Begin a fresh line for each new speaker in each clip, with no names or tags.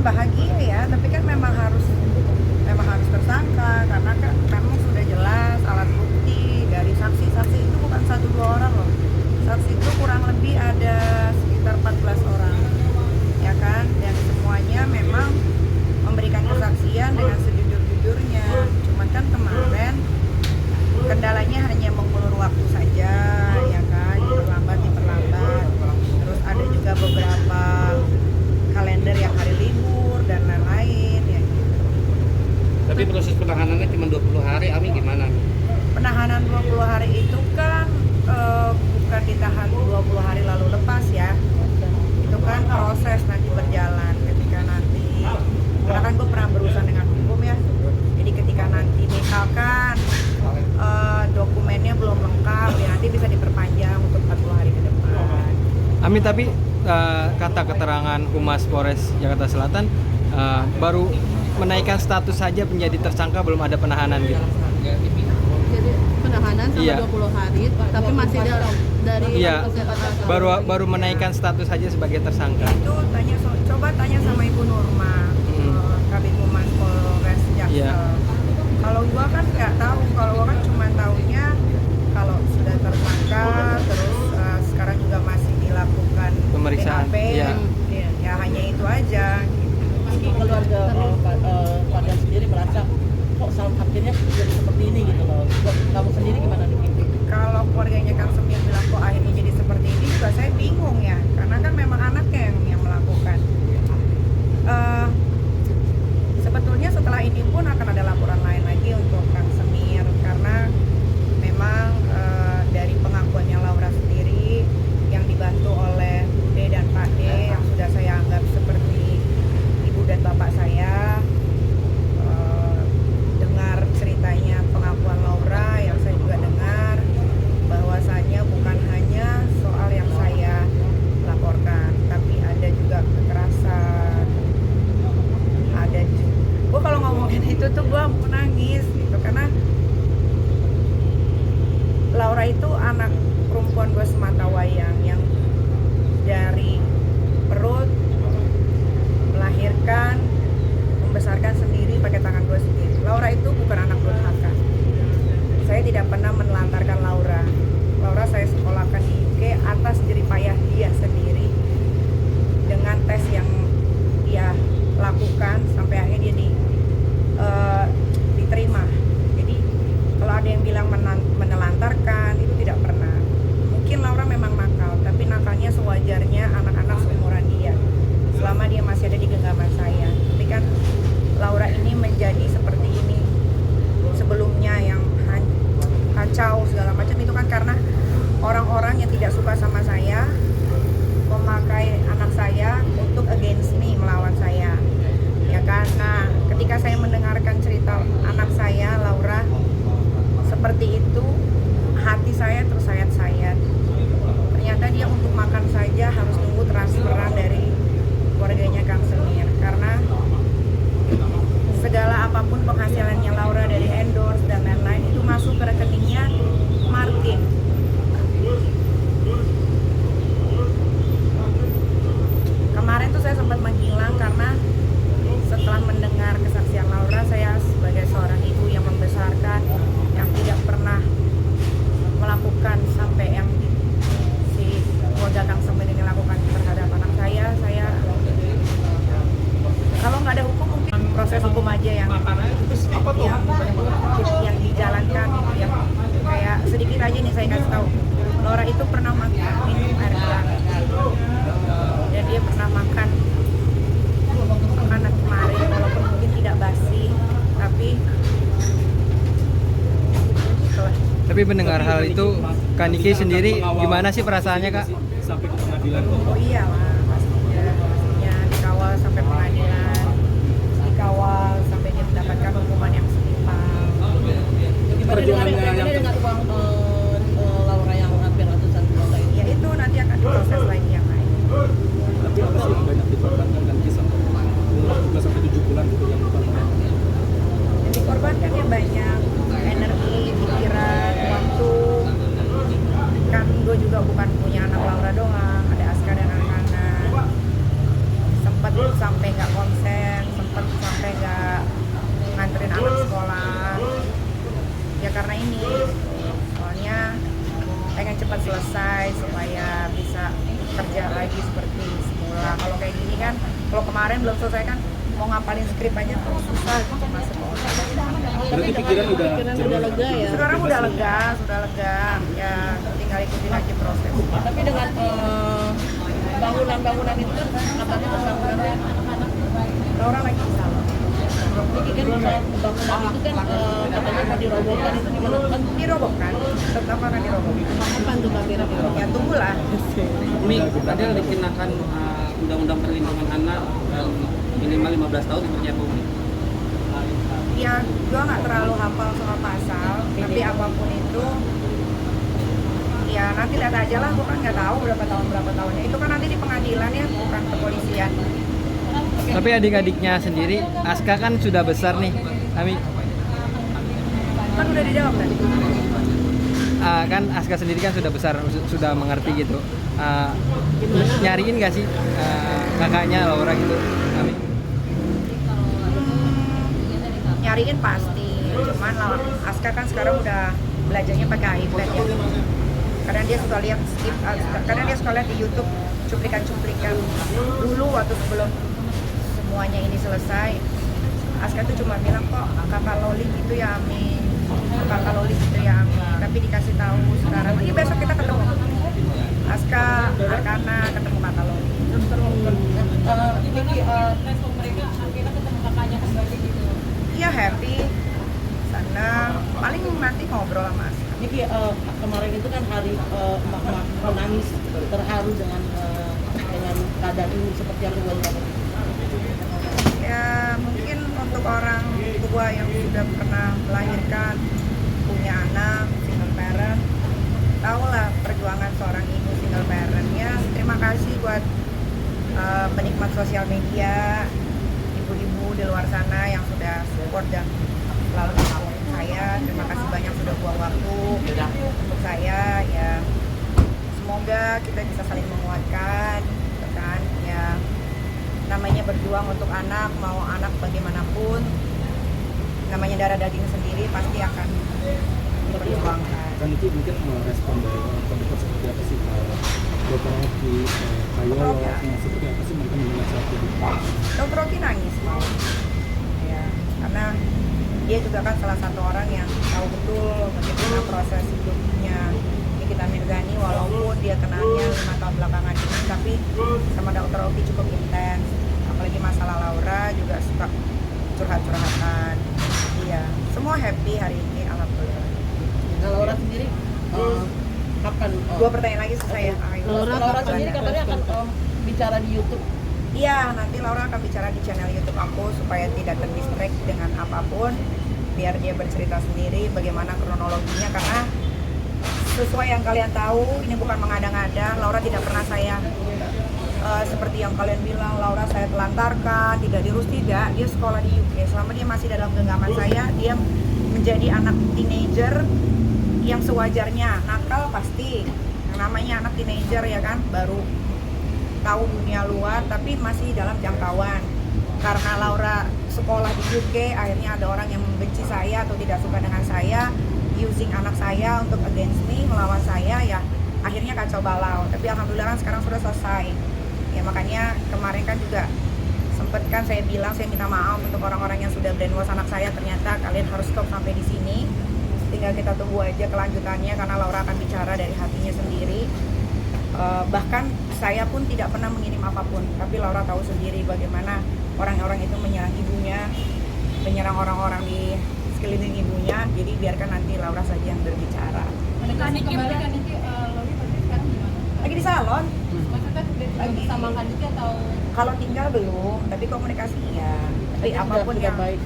bahagia ya, tapi kan memang harus tersangka karena kan memang sudah jelas alat bukti dari saksi itu bukan 1-2 orang loh. Saksi itu kurang lebih ada sekitar 14 orang, ya kan? Dan semuanya memang memberikan kesaksian dengan sejujur-jujurnya. Cuman kan kemarin kendalanya hanya mengulur waktu saja, ya kan? Diperlambat. Terus ada juga beberapa kalender yang hari libur dan lain-lain ya gitu.
Tapi proses penahanannya cuma 20 hari, Ami gimana?
Penahanan 20 hari itu kan bukan ditahan 20 hari lalu lepas ya. Itu kan proses nanti berjalan ketika nanti, karena kan gue pernah berurusan dengan hukum ya. Jadi ketika nanti misalkan dokumennya belum lengkap ya nanti bisa diperpanjang untuk 40 hari ke depan.
Ami, tapi kata keterangan Humas Polres Jakarta Selatan baru menaikkan status saja menjadi tersangka, belum ada penahanan gitu.
Jadi penahanan sama
Iya.
20 hari, tapi masih dari
Iya, baru menaikkan status saja sebagai tersangka.
Itu coba tanya sama Ibu Nurma, Kabid Humas Polres Jaksel.
Iya.
Kalau gua kan nggak tahu, kalau gua kan cuma taunya kalau sudah tersangka, terus sekarang juga masih dilakukan
Pemeriksaan,
BAP,
iya.
ya hanya itu aja.
Meski keluarga Fadel sendiri merasa kok akhirnya jadi seperti ini gitu loh. Buat kamu sendiri gimana nih?
Kalau keluarganya Kang Semir bilang kok akhirnya jadi seperti ini juga saya bingung ya, karena kan memang anaknya yang melakukan. Sebetulnya setelah ini pun akan ada laporan lain lagi untuk Kang Semir, karena memang dari pengakuannya Laura sendiri yang dibantu oleh Bude dan Pak D yang sudah saya anggap seperti ibu dan bapak saya, dengar ceritanya pengakuan Laura yang saya juga dengar bahwasanya bukan hanya soal yang saya laporkan, tapi ada juga kekerasan, ada juga. Gue kalau ngomongin itu tuh gue mau nangis gitu, karena Laura itu anak perempuan gue sematawayang yang dari perut melahirkan, membesarkan sendiri pakai tangan gue sendiri. Laura itu bukan anak durhaka. Saya tidak pernah menelantarkan Laura. Laura saya sekolahkan di UK atas jeripayah dia sendiri, dengan tes yang dia lakukan sampai akhirnya dia diterima. Jadi kalau ada yang bilang menelantarkan, itu tidak pernah. Mungkin Laura memang nakal, tapi nakalnya sewajarnya anak-anak seumuran dia, selama dia masih ada di genggaman saya. Tapi kan Laura ini menjadi seperti ini sebelumnya, yang kacau segala macam, itu kan karena orang-orang yang tidak suka sama saya memakai anak saya untuk against me, melawan saya, ya kan. Nah, ketika saya mendengarkan cerita anak saya Laura seperti itu, hati saya tersayat-sayat. Ternyata dia untuk makan saja harus nunggu transferan dari keluarganya Kang Semir, karena segala apapun penghasilannya Laura dari endorse dan lain-lain itu masuk ke rekeningnya Martin. Kemarin tuh saya sempat menghilang karena setelah mendengar kesaksian Laura, saya sebagai seorang ibu yang membesarkan, yang tidak pernah melakukan sampai yang si keluarga Kang Semir ini lakukan terhadap anak saya kalau nggak ada hukum mungkin proses hukum aja yang dijalankan, yang kayak sedikit aja nih saya kasih tahu. Laura itu pernah minum air gelas dan dia pernah makan makanan kemarin, walaupun mungkin tidak basi, tapi itulah.
Tapi mendengar hal itu, Kak Niki sendiri gimana sih perasaannya, Kak?
Sampai ke pengadilan.
Oh iya lah, pastinya dikawal sampai pengadilan, dikawal sampai dia mendapatkan hukuman yang setimpal.
Gimana dengan uang Laura yang hampir ratusan juta ini?
Ya itu nanti akan diproses lagi yang lain.
Tapi apa sih yang banyak dikorbankan dan kisah umur 2 sampai 7 bulan gitu yang dikorbankan?
Yang dikorbankan ya banyak energi, pikiran, waktu. Kan gue juga bukan punya anak Laura doang, ada Aska dan anak-anak. sampai nggak konsen, sempat sampai nggak nganterin anak sekolah. Ya karena ini, soalnya pengen cepat selesai supaya bisa kerja lagi seperti semula. Kalau kayak gini kan, kalau kemarin belum selesai kan mau ngapalin skrip aja tuh susah gitu masuk ke otak.
Berarti pikiran udah
udah lega ya.
Sekarang udah lega, ya tinggal ikutin aja proses.
Tapi dengan bangunan-bangunan itu kan katanya pembangunannya anak-anak.
Laura lagi di salon.
Ini kan pembangunan itu kan katanya mau dirobohkan, itu gimana kan?
Dirobohkan, tetap akan dirobohkan.
Kapan tuh Kak kira-kira?
Ya tunggulah.
Mi, padahal dikenakan undang-undang perlindungan anak minimal 15 tahun di kerjaan publik.
Ya, gue nggak terlalu hafal soal pasal, tapi apapun itu, ya nanti lihat aja lah. Gue kan nggak tahu berapa tahunnya. Itu kan nanti di pengadilan ya, bukan kepolisian.
Tapi adik-adiknya sendiri, Aska kan sudah besar nih, Ami.
Kan udah dijawab tadi.
Kan Aska sendiri kan sudah besar, sudah mengerti gitu. Nyariin gak sih kakaknya Laura gitu, Ami?
Nyariin pasti, cuman Aska kan sekarang udah belajarnya pakai iPad ya. Karena dia suka lihat di YouTube cuplikan-cuplikan. Dulu waktu sebelum semuanya ini selesai, Aska tuh cuma bilang kok kakak Loli gitu ya Ami, kakak Loli gitu ya Ami. Tapi dikasih tahu sekarang, ini besok kita ketemu. Aska, Arkana ketemu kakak Loli.
Niki respon mereka akhirnya ketemu kakaknya kembali gitu.
Iya happy, senang. Paling nanti ngobrol sama Aska.
Niki kemarin itu kan hari emak-emak menangis terharu dengan keadaan ini seperti yang keluarga.
Ya mungkin untuk orang tua yang sudah pernah melahirkan, punya anak, single parent, tahulah perjuangan seorang ibu single parent. Ya terima kasih buat penikmat sosial media, ibu-ibu di luar sana yang sudah support dan selalu mendukung saya. Terima kasih banyak sudah buang waktu untuk saya. Ya semoga kita bisa saling menguatkan, kan? Ya namanya berjuang untuk anak, mau anak bagaimanapun, namanya darah daging sendiri pasti akan diperjuangkan.
kan itu mungkin respon dari orang terdekat seperti apa sih Dr. Rocky, Kayolo, seperti apa sih mereka mendengar saat itu?
Dr. Rocky nangis mau, ya karena dia juga kan salah satu orang yang tahu betul bagaimana proses hidupnya Nikita Mirzani, walaupun dia kenalnya 5 tahun belakangan ini, tapi sama Dr. Rocky cukup intens, apalagi masalah Laura juga suka curhat-curhatan. Iya, semua happy hari ini, alhamdulillah.
Nah, Laura sendiri kapan?
Dua pertanyaan lagi selesai ya. Ayo.
Laura sendiri katanya akan bicara di YouTube.
Iya, nanti Laura akan bicara di channel YouTube aku supaya tidak terdistract dengan apapun, biar dia bercerita sendiri bagaimana kronologinya, karena sesuai yang kalian tahu, ini bukan mengada-ngada. Laura tidak pernah saya seperti yang kalian bilang, Laura saya telantarkan, tidak diurus, tidak. Dia sekolah di UK. Selama dia masih dalam genggaman saya, dia menjadi anak teenager yang sewajarnya. Nakal pasti, yang namanya anak teenager ya kan, baru tahu dunia luar, tapi masih dalam jangkauan. Karena Laura sekolah di UK, akhirnya ada orang yang membenci saya atau tidak suka dengan saya, using anak saya untuk against me, melawan saya, ya akhirnya kacau balau. Tapi alhamdulillah kan sekarang sudah selesai. Ya makanya kemarin kan juga sempet kan saya bilang, saya minta maaf untuk orang-orang yang sudah brainwash anak saya. Ternyata kalian harus stop sampai di sini. Tinggal kita tunggu aja kelanjutannya, karena Laura akan bicara dari hatinya sendiri. Bahkan saya pun tidak pernah mengirim apapun, tapi Laura tahu sendiri bagaimana orang-orang itu menyerang ibunya, menyerang orang-orang di sekeliling ibunya. Jadi biarkan nanti Laura saja yang berbicara. Lagi di salon. Lagi sama Kaniki atau kalau tinggal belum, tapi komunikasi iya. Tapi apapun
sudah
yang
baik.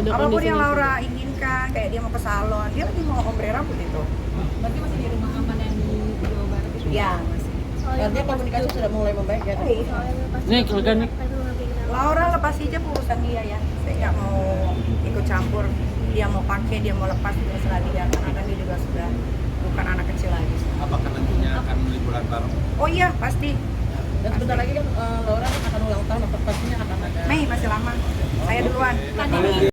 apapun yang Laura inginkan, kayak dia mau ke salon, dia lagi mau ombre rambut itu.
Berarti masih di rumah aman yang di Jawa Barat itu?
Ya masih.
Artinya komunikasi sudah mulai membaik ya.
Nih, keluarga nih.
Laura lepas hijab urusan dia ya. Saya nggak mau ikut campur. Dia mau pakai, dia mau lepas, terserah dia. Karena dia juga sudah bukan anak kecil lagi.
Apakah nantinya akan liburan bareng?
Oh iya pasti.
Dan sebentar lagi kan Laura akan ulang tahun, atau pastinya akan
sama-sama. Saya duluan.